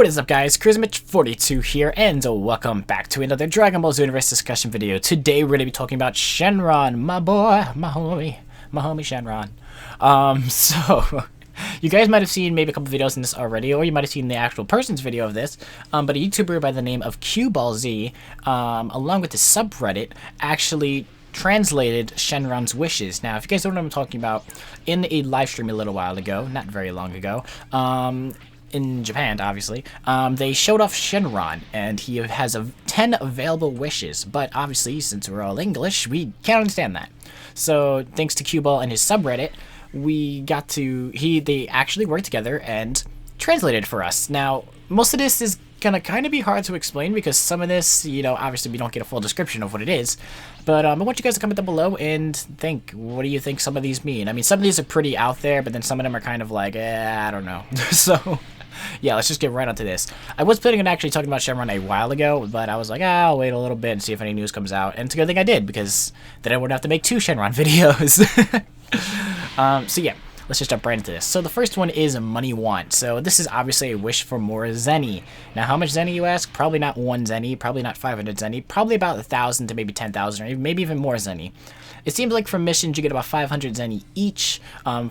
What is up, guys? Charismatch42 here, and welcome back to another Dragon Ball Xenoverse discussion video. Today we're going to be talking about Shenron, my boy, my homie Shenron. So you guys might have seen maybe a couple videos in this already, or you might have seen the actual person's video of this, but a YouTuber by the name of QBallz, along with the subreddit, actually translated Shenron's wishes. Now, if you guys don't know what I'm talking about, in a live stream a little while ago, not very long ago, in Japan, obviously, they showed off Shenron, and he has 10 available wishes, but obviously, since we're all English, we can't understand that. So, thanks to QBallz and his subreddit, they actually worked together and translated for us. Now, most of this is gonna kind of be hard to explain because some of this, obviously we don't get a full description of what it is, but I want you guys to comment down below and think, what do you think some of these mean? I mean, some of these are pretty out there, but then some of them are kind of like, I don't know. So yeah, let's just get right onto this. I was planning on actually talking about Shenron a while ago, but I was like, I'll wait a little bit and see if any news comes out, and it's a good thing I did, because then I wouldn't have to make 2 Shenron videos. So yeah, let's just jump right into this. So the first one is Money Want. So this is obviously a wish for more Zenny. Now, how much Zenny, you ask? Probably not 1 Zenny, probably not 500 Zenny, probably about 1,000 to maybe 10,000, or maybe even more Zenny. It seems like from missions you get about 500 Zenny each,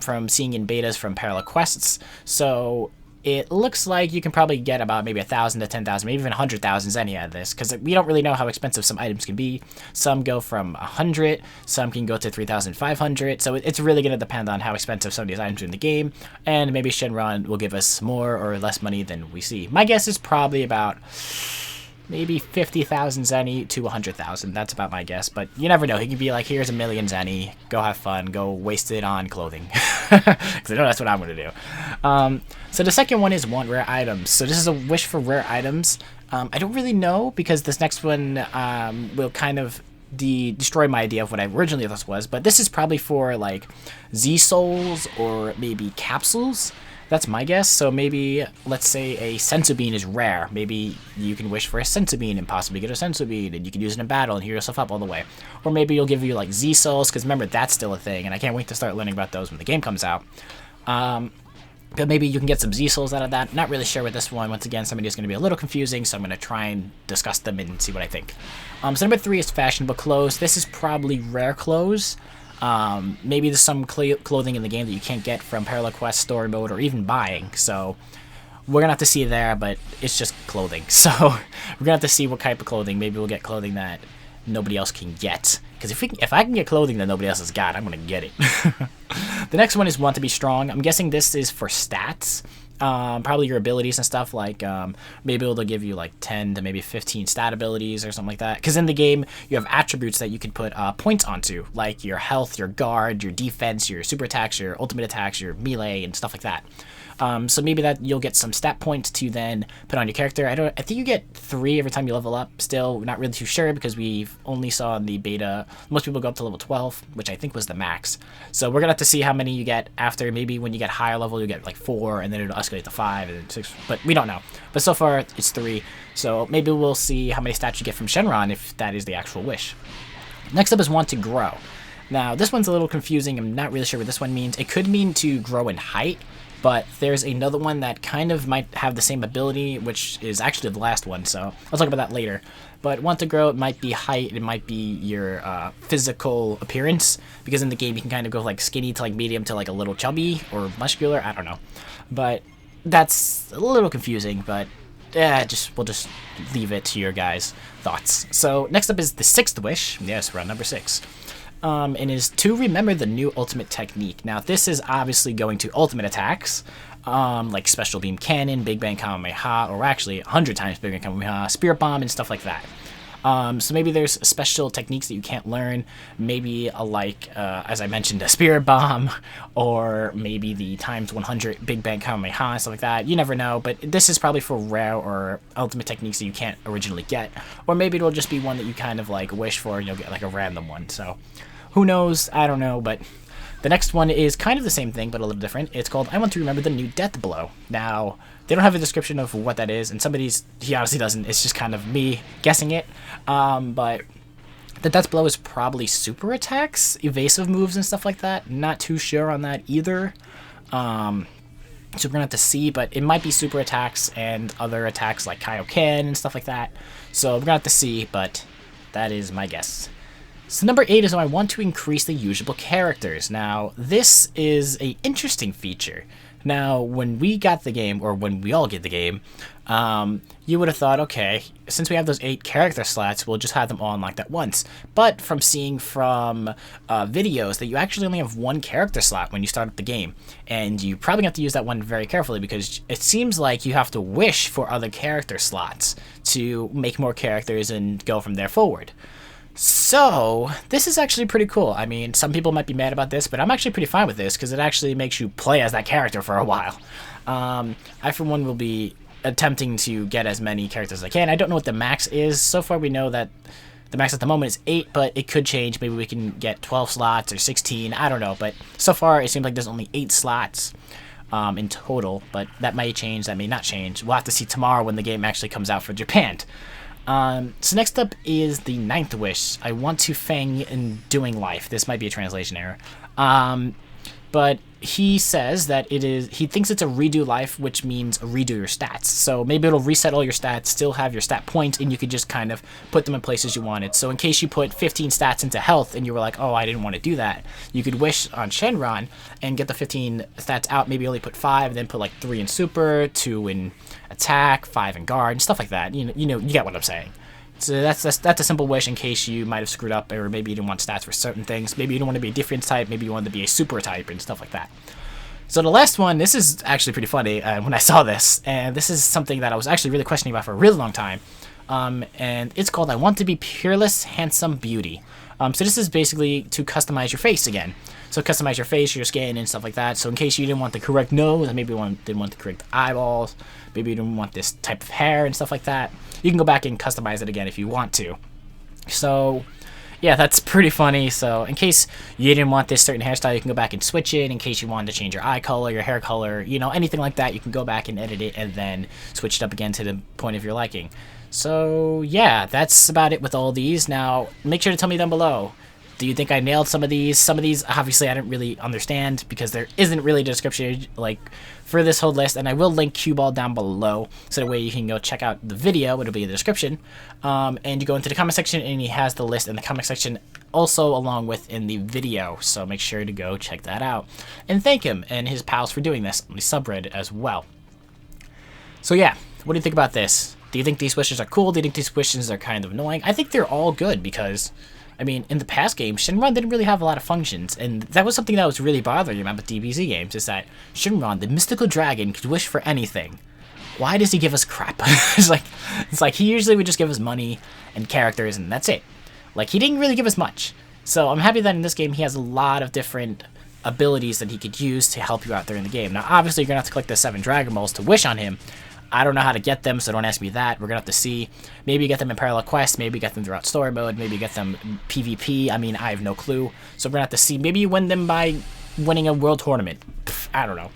from seeing in betas from parallel quests. So it looks like you can probably get about maybe 1,000 to 10,000, maybe even 100,000 Zenny out of this, because we don't really know how expensive some items can be. Some go from 100, some can go to 3,500, so it's really going to depend on how expensive some of these items are in the game, and maybe Shenron will give us more or less money than we see. My guess is probably about maybe 50,000 Zenny to 100,000. That's about my guess, but you never know. He could be like, here's 1,000,000 Zenny, go have fun, go waste it on clothing. Because I know that's what I'm going to do. So the second one is Want Rare Items. So this is a wish for rare items. I don't really know, because this next one will kind of destroy my idea of what I originally thought this was, but this is probably for like Z-Souls or maybe capsules. That's my guess. So maybe, let's say a Senzu Bean is rare. Maybe you can wish for a Senzu Bean and possibly get a Senzu Bean, and you can use it in battle and heal yourself up all the way. Or maybe you'll give you like Z-Souls, because remember, that's still a thing, and I can't wait to start learning about those when the game comes out. But maybe you can get some Z-Souls out of that. Not really sure with this one. Once again, some of these is going to be a little confusing, so I'm going to try and discuss them and see what I think. So number 3 is Fashionable Clothes. This is probably rare clothes. Maybe there's some clothing in the game that you can't get from Parallel Quest, Story Mode, or even buying. So we're going to have to see there, but it's just clothing. So we're going to have to see what type of clothing. Maybe we'll get clothing that nobody else can get. Because if I can get clothing that nobody else has got, I'm going to get it. The next one is Want to Be Strong. I'm guessing this is for stats. Probably your abilities and stuff, like maybe it'll give you like 10 to maybe 15 stat abilities or something like that, because in the game you have attributes that you can put points onto, like your health, your guard, your defense, your super attacks, your ultimate attacks, your melee, and stuff like that. So maybe that you'll get some stat points to then put on your character. I think you get 3 every time you level up. Still not really too sure, because we've only saw in the beta most people go up to level 12, which I think was the max. So we're gonna have to see how many you get after. Maybe when you get higher level you get like 4, and then it'll escalate to 5 and then 6, but we don't know. But so far it's 3, so maybe we'll see how many stats you get from Shenron if that is the actual wish. Next up is Want to Grow. Now this one's a little confusing. I'm not really sure what this one means. It could mean to grow in height, but there's another one that kind of might have the same ability, which is actually the last one, so I'll talk about that later. But Want to Grow, it might be height, it might be your physical appearance, because in the game you can kind of go like skinny to like medium to like a little chubby or muscular, I don't know. But that's a little confusing, but we'll just leave it to your guys' thoughts. So next up is the 6th wish. Yes, we're on number 6. And is to remember the new ultimate technique. Now this is obviously going to ultimate attacks, like Special Beam Cannon, Big Bang Kamehameha, or actually 100 times Big Bang Kamehameha, Spirit Bomb, and stuff like that. So maybe there's special techniques that you can't learn, maybe as I mentioned, a Spirit Bomb, or maybe the times 100 Big Bang Kamehameha, and stuff like that. You never know, but this is probably for rare or ultimate techniques that you can't originally get, or maybe it'll just be one that you kind of like wish for and you'll get like a random one. So who knows? I don't know, but the next one is kind of the same thing, but a little different. It's called I Want to Remember the New Death Blow. Now, they don't have a description of what that is, and he honestly doesn't. It's just kind of me guessing it. But the Death Blow is probably super attacks, evasive moves, and stuff like that. Not too sure on that either. So we're gonna have to see, but it might be super attacks and other attacks like Kaioken and stuff like that. So we're gonna have to see, but that is my guess. So number 8 is I want to increase the usable characters. Now, this is a interesting feature. Now, when we got the game, or when we all get the game, you would have thought, okay, since we have those 8 character slots, we'll just have them all unlocked at once. But from seeing from videos that you actually only have 1 character slot when you start up the game. And you probably have to use that one very carefully because it seems like you have to wish for other character slots to make more characters and go from there forward. So, this is actually pretty cool. I mean, some people might be mad about this, but I'm actually pretty fine with this because it actually makes you play as that character for a while. I, for one, will be attempting to get as many characters as I can. I don't know what the max is. So far, we know that the max at the moment is 8, but it could change. Maybe we can get 12 slots or 16. I don't know, but so far, it seems like there's only 8 slots in total, but that may change, that may not change. We'll have to see tomorrow when the game actually comes out for Japan. So next up is the 9th wish. I want to Fang Enduing Life. This might be a translation error. But he says that he thinks it's a redo life, which means redo your stats. So maybe it'll reset all your stats, still have your stat points, and you could just kind of put them in places you wanted. So in case you put 15 stats into health and you were like, oh, I didn't want to do that, you could wish on Shenron and get the 15 stats out, maybe only put 5, and then put like 3 in super, 2 in attack, 5 in guard, and stuff like that. You get what I'm saying. So that's a simple wish in case you might have screwed up, or maybe you didn't want stats for certain things. Maybe you don't want to be a different type. Maybe you wanted to be a super type and stuff like that. So the last one, this is actually pretty funny when I saw this, and this is something that I was actually really questioning about for a really long time. And it's called I Want to Be Peerless, Handsome Beauty. So this is basically to customize your face again. So customize your face, your skin, and stuff like that. So in case you didn't want the correct nose, maybe you didn't want the correct eyeballs, maybe you didn't want this type of hair and stuff like that, you can go back and customize it again if you want to. So yeah, that's pretty funny. So in case you didn't want this certain hairstyle, you can go back and switch it. In case you wanted to change your eye color, your hair color, anything like that, you can go back and edit it and then switch it up again to the point of your liking. So yeah, that's about it with all these. Now, make sure to tell me down below. Do you think I nailed some of these? Some of these, obviously, I didn't really understand because there isn't really a description for this whole list, and I will link QBallz down below, so that way you can go check out the video. It'll be in the description, and you go into the comment section, and he has the list in the comment section also along with in the video, so make sure to go check that out. And thank him and his pals for doing this on the subreddit as well. So yeah, what do you think about this? Do you think these wishes are cool? Do you think these wishes are kind of annoying? I think they're all good because, I mean, in the past games, Shenron didn't really have a lot of functions, and that was something that was really bothering me about DBZ games, is that Shenron, the mystical dragon, could wish for anything. Why does he give us crap? it's like he usually would just give us money and characters, and that's it. Like, he didn't really give us much. So I'm happy that in this game he has a lot of different abilities that he could use to help you out there in the game. Now, obviously, you're going to have to collect the 7 Dragon Balls to wish on him. I don't know how to get them, so don't ask me that. We're going to have to see. Maybe you get them in parallel quests. Maybe you get them throughout story mode. Maybe you get them PvP. I mean, I have no clue. So we're going to have to see. Maybe you win them by winning a world tournament. I don't know.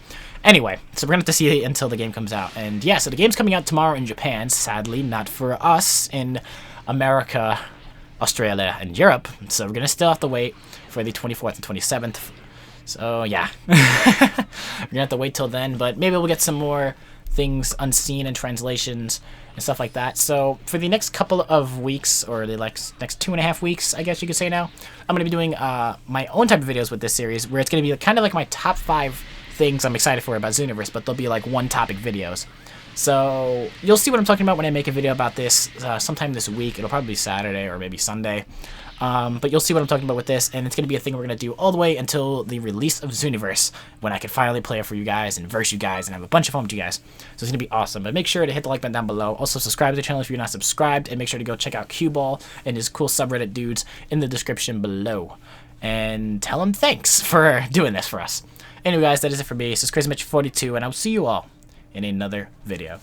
Anyway, so we're going to have to see until the game comes out. And yeah, so the game's coming out tomorrow in Japan. Sadly, not for us in America, Australia, and Europe. So we're going to still have to wait for the 24th and 27th. So yeah. We're going to have to wait till then. But maybe we'll get some more things unseen and translations and stuff like that. So for the next couple of weeks, or the next 2.5 weeks, I guess you could say now, I'm going to be doing my own type of videos with this series, where it's going to be kind of like my top 5 things I'm excited for about Xenoverse, but they'll be like one topic videos. So you'll see what I'm talking about when I make a video about this sometime this week. It'll probably be Saturday or maybe Sunday. But you'll see what I'm talking about with this, and it's going to be a thing we're going to do all the way until the release of Xenoverse, when I can finally play it for you guys and verse you guys and have a bunch of fun with you guys. So it's going to be awesome. But make sure to hit the like button down below. Also subscribe to the channel if you're not subscribed, and make sure to go check out QBallz and his cool subreddit dudes in the description below. And tell him thanks for doing this for us. Anyway guys, that is it for me. This is CrazyMitch42, and I'll see you all in another video.